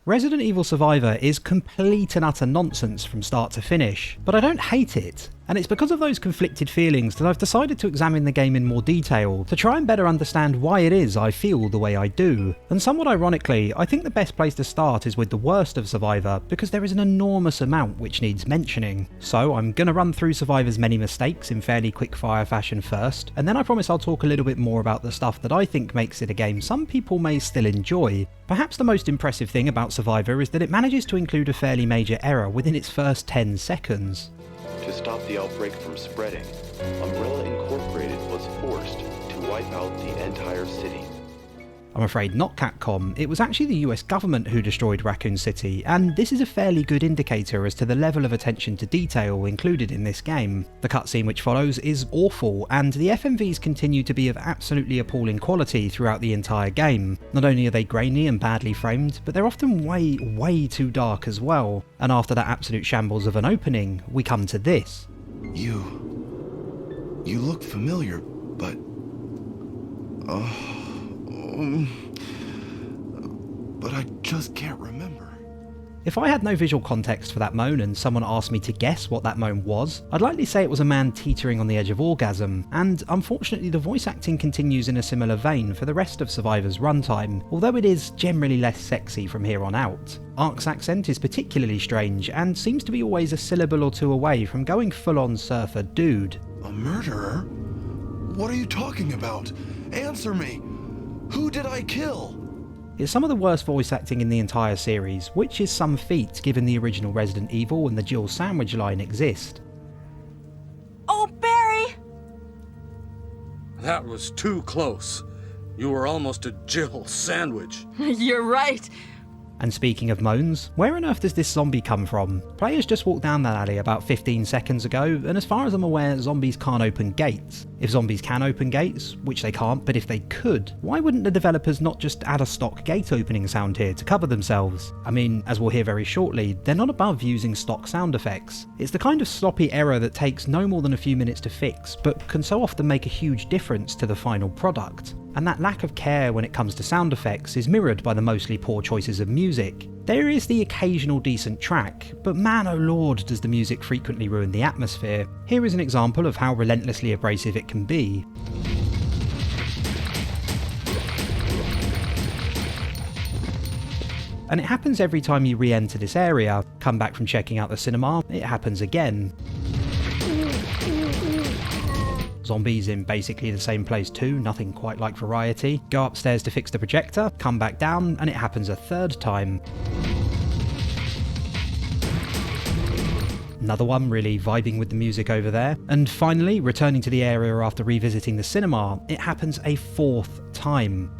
Resident Evil Survivor is complete and utter nonsense from start to finish, but I don't hate it. And it's because of those conflicted feelings that I've decided to examine the game in more detail to try and better understand why it is I feel the way I do. And somewhat ironically, I think the best place to start is with the worst of Survivor because there is an enormous amount which needs mentioning. So I'm going to run through Survivor's many mistakes in fairly quick fire fashion first, and then I promise I'll talk a little bit more about the stuff that I think makes it a game some people may still enjoy. Perhaps the most impressive thing about Survivor is that it manages to include a fairly major error within its first 10 seconds. To stop the outbreak from spreading, Umbrella Incorporated was forced to wipe out the entire city. I'm afraid not Capcom, it was actually the US government who destroyed Raccoon City, and this is a fairly good indicator as to the level of attention to detail included in this game. The cutscene which follows is awful, and the FMVs continue to be of absolutely appalling quality throughout the entire game. Not only are they grainy and badly framed, but they're often way too dark as well. And after that absolute shambles of an opening, we come to this. You look familiar, but... but I just can't remember. If I had no visual context for that moan and someone asked me to guess what that moan was, I'd likely say it was a man teetering on the edge of orgasm, and unfortunately the voice acting continues in a similar vein for the rest of Survivor's runtime, although it is generally less sexy from here on out. Ark's accent is particularly strange, and seems to be always a syllable or two away from going full-on surfer dude. A murderer? What are you talking about? Answer me! Who did I kill? It's some of the worst voice acting in the entire series, which is some feat given the original Resident Evil and the Jill sandwich line exist. Oh, Barry! That was too close. You were almost a Jill sandwich. You're right. And speaking of moans, where on earth does this zombie come from? Players just walked down that alley about 15 seconds ago, and as far as I'm aware, zombies can't open gates. If zombies can open gates, which they can't, but if they could, why wouldn't the developers not just add a stock gate opening sound here to cover themselves? I mean, as we'll hear very shortly, they're not above using stock sound effects. It's the kind of sloppy error that takes no more than a few minutes to fix, but can so often make a huge difference to the final product. And that lack of care when it comes to sound effects is mirrored by the mostly poor choices of music. There is the occasional decent track, but man oh lord does the music frequently ruin the atmosphere. Here is an example of how relentlessly abrasive it can be. And it happens every time you re-enter this area. Come back from checking out the cinema, it happens again. Zombies in basically the same place too, nothing quite like variety. Go upstairs to fix the projector, come back down, and it happens a third time. Another one really vibing with the music over there. And finally, returning to the area after revisiting the cinema, it happens a fourth time.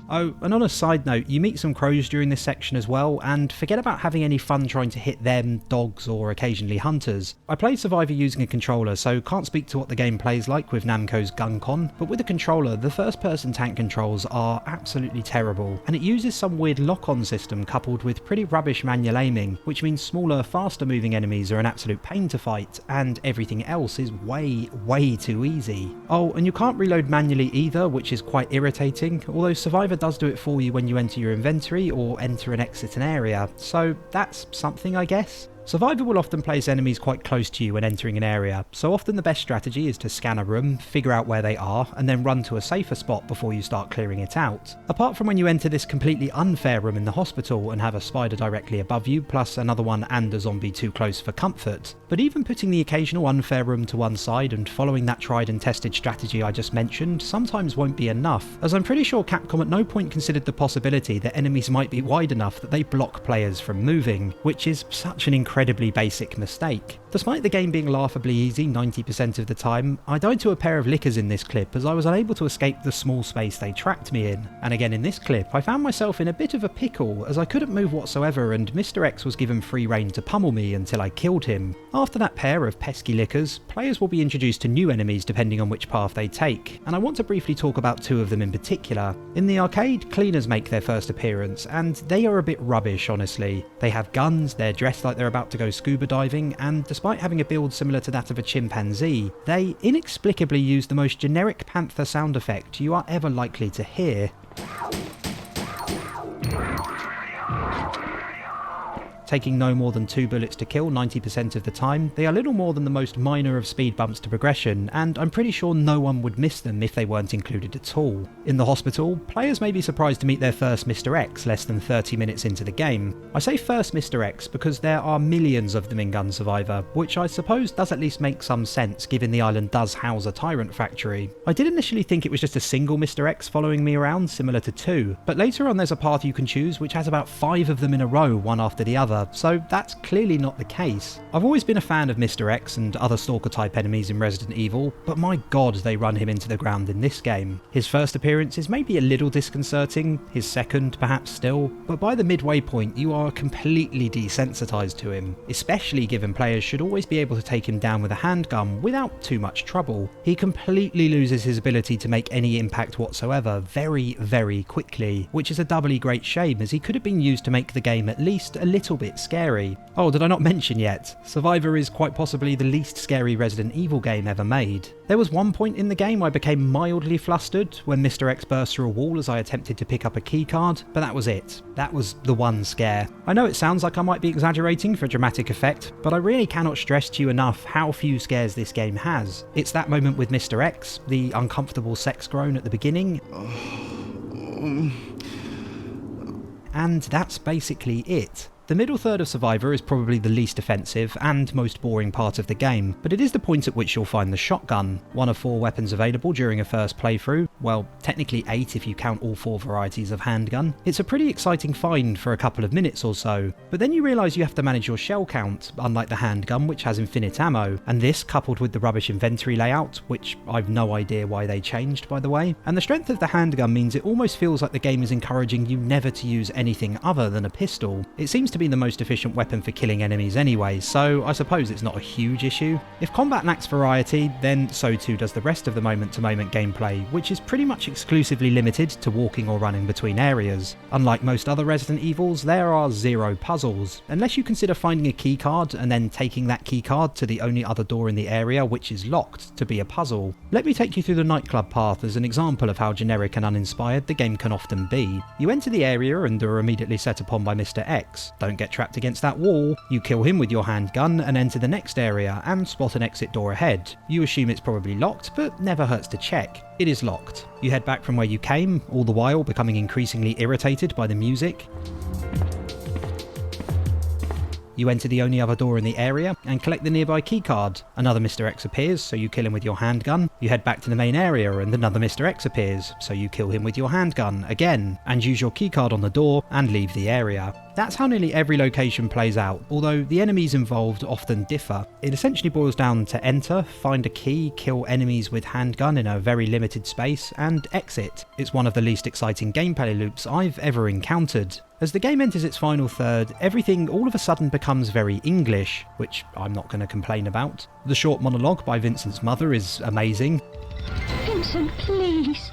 Oh, and on a side note, you meet some crows during this section as well, and forget about having any fun trying to hit them, dogs, or occasionally hunters. I played Survivor using a controller, so can't speak to what the game plays like with Namco's GunCon, but with a controller, the first-person tank controls are absolutely terrible, and it uses some weird lock-on system coupled with pretty rubbish manual aiming, which means smaller, faster-moving enemies are an absolute pain to fight, and everything else is way too easy. Oh, and you can't reload manually either, which is quite irritating, although Survivor does do it for you when you enter your inventory or enter and exit an area, so that's something, I guess. Survivor will often place enemies quite close to you when entering an area, so often the best strategy is to scan a room, figure out where they are, and then run to a safer spot before you start clearing it out. Apart from when you enter this completely unfair room in the hospital and have a spider directly above you, plus another one and a zombie too close for comfort. But even putting the occasional unfair room to one side and following that tried and tested strategy I just mentioned sometimes won't be enough, as I'm pretty sure Capcom at no point considered the possibility that enemies might be wide enough that they block players from moving, which is such an incredibly basic mistake. Despite the game being laughably easy 90% of the time, I died to a pair of lickers in this clip as I was unable to escape the small space they trapped me in. And again in this clip, I found myself in a bit of a pickle as I couldn't move whatsoever and Mr. X was given free rein to pummel me until I killed him. After that pair of pesky lickers, players will be introduced to new enemies depending on which path they take, and I want to briefly talk about two of them in particular. In the arcade, cleaners make their first appearance, and they are a bit rubbish honestly. They have guns, they're dressed like they're about to go scuba diving, and despite having a build similar to that of a chimpanzee, they inexplicably use the most generic panther sound effect you are ever likely to hear. taking no more than 2 bullets to kill 90% of the time. They are little more than the most minor of speed bumps to progression, and I'm pretty sure no one would miss them if they weren't included at all. In the hospital, players may be surprised to meet their first Mr. X less than 30 minutes into the game. I say first Mr. X because there are millions of them in Gun Survivor, which I suppose does at least make some sense given the island does house a tyrant factory. I did initially think it was just a single Mr. X following me around, similar to 2, but later on there's a path you can choose which has about 5 of them in a row, one after the other, so that's clearly not the case. I've always been a fan of Mr. X and other stalker type enemies in Resident Evil, but my god they run him into the ground in this game. His first appearance is maybe a little disconcerting, his second perhaps still, but by the midway point you are completely desensitized to him, especially given players should always be able to take him down with a handgun without too much trouble. He completely loses his ability to make any impact whatsoever very, very quickly, which is a doubly great shame as he could have been used to make the game at least a little bit scary. Oh, did I not mention yet? Survivor is quite possibly the least scary Resident Evil game ever made. There was one point in the game I became mildly flustered when Mr. X burst through a wall as I attempted to pick up a keycard, but that was it. That was the one scare. I know it sounds like I might be exaggerating for dramatic effect, but I really cannot stress to you enough how few scares this game has. It's that moment with Mr. X, the uncomfortable sex groan at the beginning, and that's basically it. The middle third of Survivor is probably the least offensive and most boring part of the game, but it is the point at which you'll find the shotgun, one of 4 weapons available during a first playthrough, well, technically 8 if you count all 4 varieties of handgun. It's a pretty exciting find for a couple of minutes or so, but then you realise you have to manage your shell count, unlike the handgun which has infinite ammo, and this coupled with the rubbish inventory layout, which I've no idea why they changed by the way, and the strength of the handgun means it almost feels like the game is encouraging you never to use anything other than a pistol. It seems to be the most efficient weapon for killing enemies anyway, so I suppose it's not a huge issue. If combat lacks variety, then so too does the rest of the moment-to-moment gameplay, which is pretty much exclusively limited to walking or running between areas. Unlike most other Resident Evils, there are 0 puzzles, unless you consider finding a keycard and then taking that keycard to the only other door in the area which is locked to be a puzzle. Let me take you through the nightclub path as an example of how generic and uninspired the game can often be. You enter the area and are immediately set upon by Mr. X. Don't get trapped against that wall. You kill him with your handgun and enter the next area and spot an exit door ahead. You assume it's probably locked, but never hurts to check. It is locked. You head back from where you came, all the while becoming increasingly irritated by the music. You enter the only other door in the area and collect the nearby keycard. Another Mr. X appears, so you kill him with your handgun. You head back to the main area and another Mr. X appears, so you kill him with your handgun again, and use your keycard on the door and leave the area. That's how nearly every location plays out, although the enemies involved often differ. It essentially boils down to enter, find a key, kill enemies with handgun in a very limited space, and exit. It's one of the least exciting gameplay loops I've ever encountered. As the game enters its final third, everything all of a sudden becomes very English, which I'm not going to complain about. The short monologue by Vincent's mother is amazing. Vincent, please,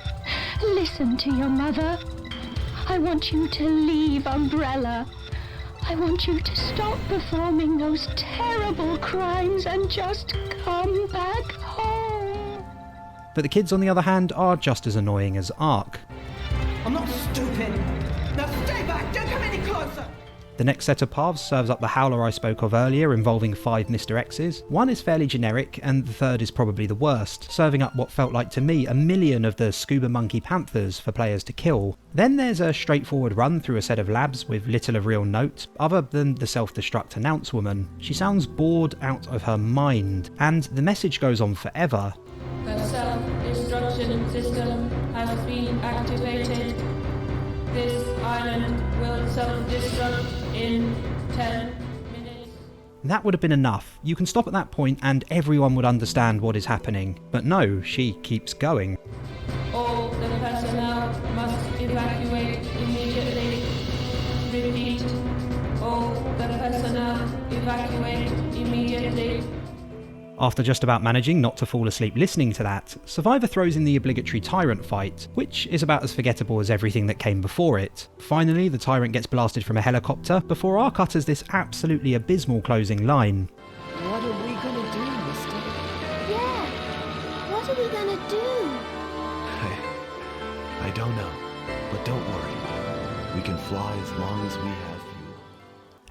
listen to your mother. I want you to leave Umbrella. I want you to stop performing those terrible crimes and just come back home. But the kids, on the other hand, are just as annoying as Ark. I'm not stupid. Now stay back, don't come any closer. The next set of paths serves up the howler I spoke of earlier, involving 5 Mr. X's. One is fairly generic, and the third is probably the worst, serving up what felt like to me 1,000,000 of the Scuba Monkey Panthers for players to kill. Then there's a straightforward run through a set of labs with little of real note, other than the self-destruct announcewoman. She sounds bored out of her mind, and the message goes on forever. The self-destruction system has been activated. This island will self-destruct in 10 minutes. That would have been enough. You can stop at that point and everyone would understand what is happening. But no, she keeps going. All the personnel must evacuate immediately. Repeat. All the personnel evacuate immediately. After just about managing not to fall asleep listening to that, Survivor throws in the obligatory tyrant fight, which is about as forgettable as everything that came before it. Finally, the tyrant gets blasted from a helicopter before Ark utters this absolutely abysmal closing line. What are we gonna do, mister? Yeah, what are we gonna do? I don't know, but don't worry. We can fly as long as we have fuel.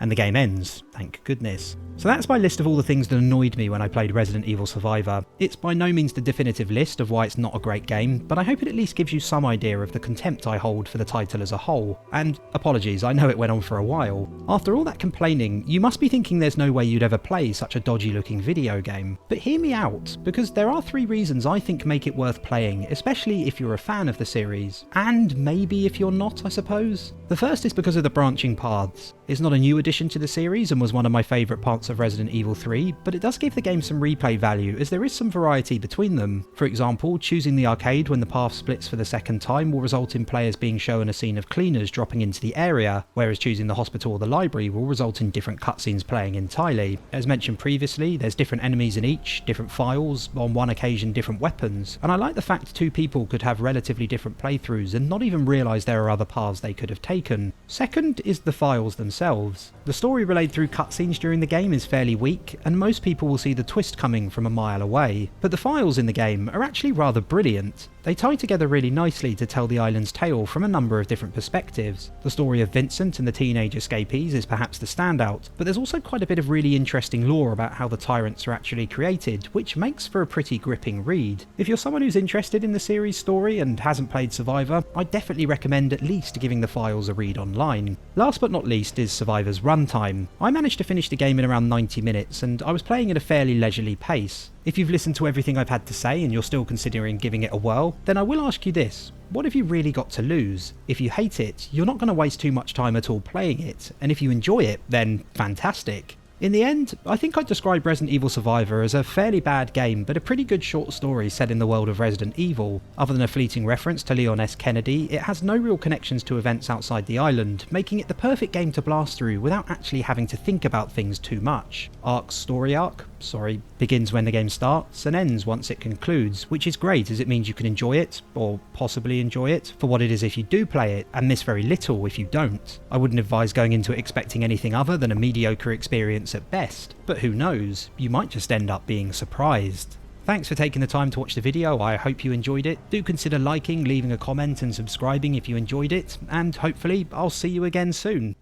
and the game ends, thank goodness. So that's my list of all the things that annoyed me when I played Resident Evil Survivor. It's by no means the definitive list of why it's not a great game, but I hope it at least gives you some idea of the contempt I hold for the title as a whole. And apologies, I know it went on for a while. After all that complaining, you must be thinking there's no way you'd ever play such a dodgy looking video game. But hear me out, because there are 3 reasons I think make it worth playing, especially if you're a fan of the series. And maybe if you're not, I suppose. The first is because of the branching paths. It's not a new addition to the series and was one of my favourite parts of Resident Evil 3, but it does give the game some replay value as there is some variety between them. For example, choosing the arcade when the path splits for the second time will result in players being shown a scene of cleaners dropping into the area, whereas choosing the hospital or the library will result in different cutscenes playing entirely. As mentioned previously, there's different enemies in each, different files, on one occasion different weapons, and I like the fact 2 people could have relatively different playthroughs and not even realise there are other paths they could have taken. Second is the files themselves. The story relayed through cutscenes during the game is fairly weak, and most people will see the twist coming from a mile away, but the files in the game are actually rather brilliant. They tie together really nicely to tell the island's tale from a number of different perspectives. The story of Vincent and the teenage escapees is perhaps the standout, but there's also quite a bit of really interesting lore about how the tyrants are actually created, which makes for a pretty gripping read. If you're someone who's interested in the series story and hasn't played Survivor, I'd definitely recommend at least giving the files a read online. Last but not least is Survivor's runtime. I managed to finish the game in around 90 minutes, and I was playing at a fairly leisurely pace. If you've listened to everything I've had to say and you're still considering giving it a whirl, then I will ask you this: what have you really got to lose? If you hate it, you're not going to waste too much time at all playing it, and if you enjoy it, then fantastic. In the end, I think I'd describe Resident Evil Survivor as a fairly bad game, but a pretty good short story set in the world of Resident Evil. Other than a fleeting reference to Leon S. Kennedy, it has no real connections to events outside the island, making it the perfect game to blast through without actually having to think about things too much. Arc's story arc, begins when the game starts and ends once it concludes, which is great as it means you can enjoy it, or possibly enjoy it, for what it is if you do play it, and miss very little if you don't. I wouldn't advise going into it expecting anything other than a mediocre experience at best, but who knows, you might just end up being surprised. Thanks for taking the time to watch the video, I hope you enjoyed it. Do consider liking, leaving a comment and subscribing if you enjoyed it, and hopefully I'll see you again soon.